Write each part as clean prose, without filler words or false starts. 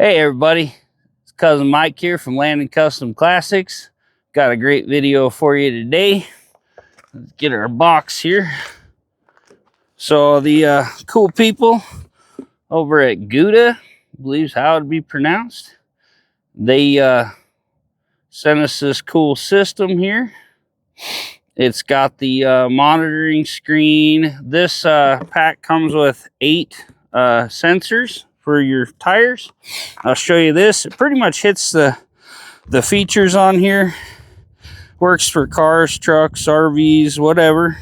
Hey everybody, it's Cousin Mike here from Landon Custom Classics. Got a great video for you today. Let's get our box here. So the cool people over at Guta, I believe is how it'd be pronounced, they sent us this cool system here. It's got the monitoring screen. This pack comes with 8 sensors for your tires. I'll show you this. It pretty much hits the features on here. Works for cars, trucks, RVs, whatever.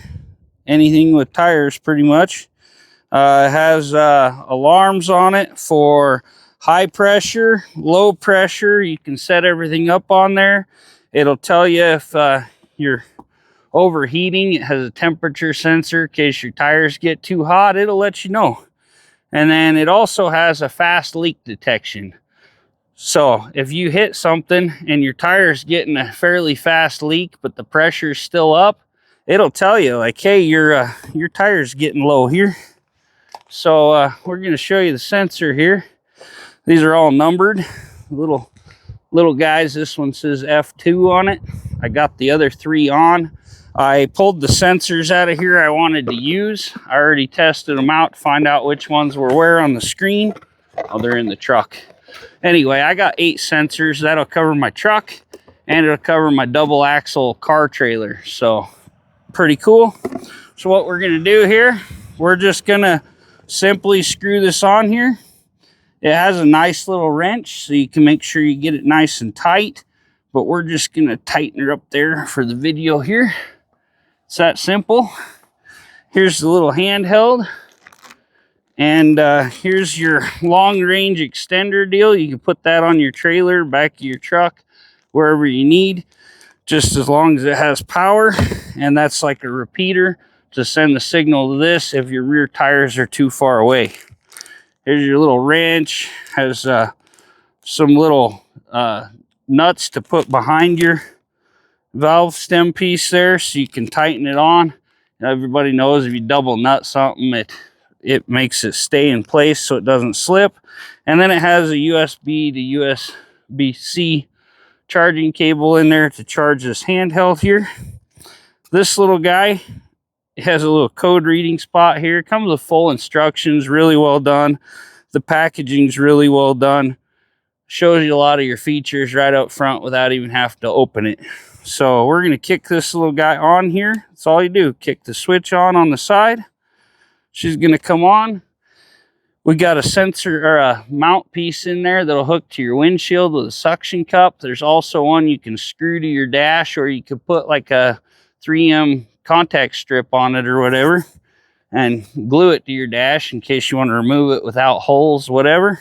Anything with tires pretty much. It has alarms on it for high pressure, low pressure. You can set everything up on there. It'll tell you if you're overheating. It has a temperature sensor in case your tires get too hot. It'll let you know. And then it also has a fast leak detection. So if you hit something and your tire's getting a fairly fast leak, but the pressure's still up, it'll tell you like, hey, your tire's getting low here. So we're going to show you the sensor here. These are all numbered, little guys. This one says F2 on it. I got the other 3 on. I pulled the sensors out of here I wanted to use. I already tested them out to find out which ones were where on the screen. Oh, they're in the truck. Anyway, I got 8 sensors. That'll cover my truck and it'll cover my double axle car trailer. So pretty cool. So what we're going to do here, we're just going to simply screw this on here. It has a nice little wrench so you can make sure you get it nice and tight. But we're just going to tighten her up there for the video here. It's that simple. Here's the little handheld. And here's your long range extender deal. You can put that on your trailer, back of your truck, wherever you need, just as long as it has power. And that's like a repeater to send the signal to this if your rear tires are too far away. Here's your little wrench. Has some little nuts to put behind your valve stem piece there so you can tighten it on. Everybody knows if you double nut something, it makes it stay in place so it doesn't slip. And then it has a USB to USB-C charging cable in there to charge this handheld here. This little guy, it has a little code reading spot here. It comes with full instructions, really well done. The packaging's really well done. Shows you a lot of your features right up front without even having to open it. So we're going to kick this little guy on here. That's all you do. Kick the switch on the side. She's going to come on. We got a sensor or a mount piece in there that'll hook to your windshield with a suction cup. There's also one you can screw to your dash, or you could put like a 3M contact strip on it or whatever and glue it to your dash in case you want to remove it without holes, whatever.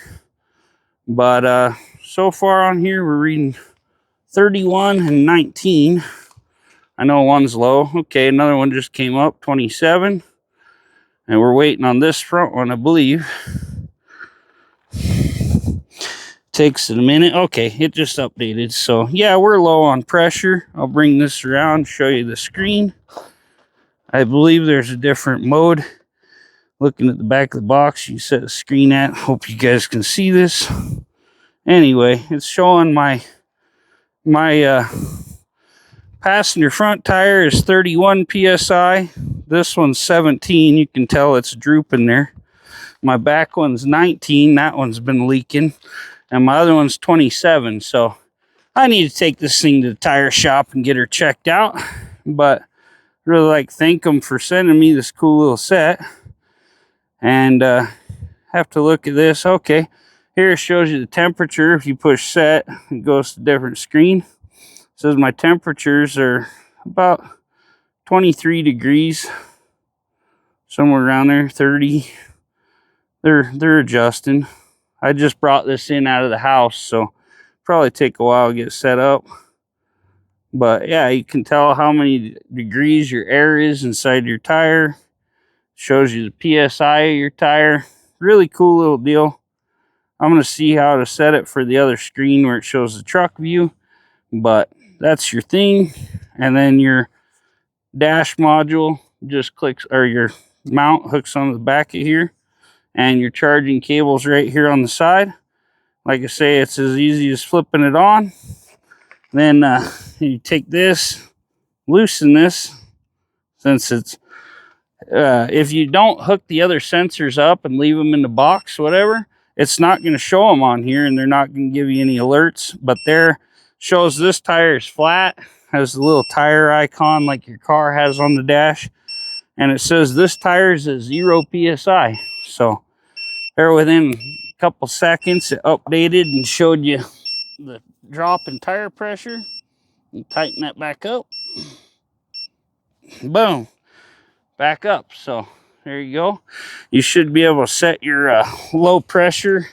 But so far on here, we're reading 31 and 19. I know one's low. Okay, another one just came up, 27. And we're waiting on this front one, I believe. Takes it a minute. Okay, it just updated. So, yeah, we're low on pressure. I'll bring this around, show you the screen. I believe there's a different mode. Looking at the back of the box, you set the screen at. Hope you guys can see this. Anyway, it's showing my passenger front tire is 31 psi. This one's 17. You can tell it's drooping there. My back one's 19. That one's been leaking. And my other one's 27. So I need to take this thing to the tire shop and get her checked out. But really like to thank them for sending me this cool little set. And have to look at this. Okay, here it shows you the temperature. If you push set, it goes to a different screen. It says my temperatures are about 23 degrees, somewhere around there, 30. They're adjusting. I just brought this in out of the house, so probably take a while to get set up. But yeah, you can tell how many degrees your air is inside your tire. Shows you the PSI of your tire. Really cool little deal. I'm going to see how to set it for the other screen where it shows the truck view. But that's your thing. And then your dash module just clicks, or your mount hooks on the back of here. And your charging cable's right here on the side. Like I say, it's as easy as flipping it on. Then you take this, loosen this, since it's if you don't hook the other sensors up and leave them in the box, whatever, it's not going to show them on here, and they're not going to give you any alerts. But there shows this tire is flat, has the little tire icon like your car has on the dash, and it says this tire is at 0 psi. So there, within a couple seconds, it updated and showed you the drop in tire pressure. You tighten that back up, boom, back up. So there you go. You should be able to set your low pressure,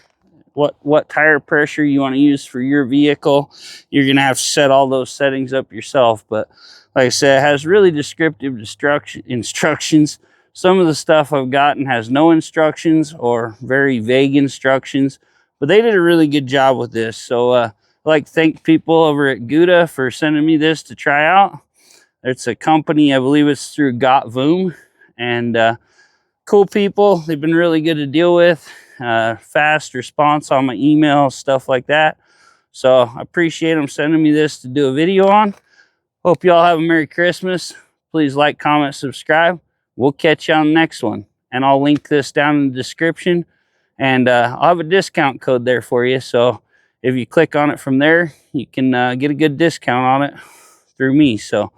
what tire pressure you want to use for your vehicle. You're gonna have to set all those settings up yourself, but like I said, it has really descriptive instructions. Some of the stuff I've gotten has no instructions or very vague instructions, but they did a really good job with this. So I'd like to thank people over at Guta for sending me this to try out. It's a company, I believe it's through Guta, and cool people. They've been really good to deal with. Fast response on my emails, stuff like that. So I appreciate them sending me this to do a video on. Hope y'all have a Merry Christmas. Please like, comment, subscribe. We'll catch you on the next one. And I'll link this down in the description. And I'll have a discount code there for you. So if you click on it from there, you can get a good discount on it through me. So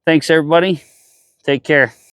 thanks, everybody. Take care.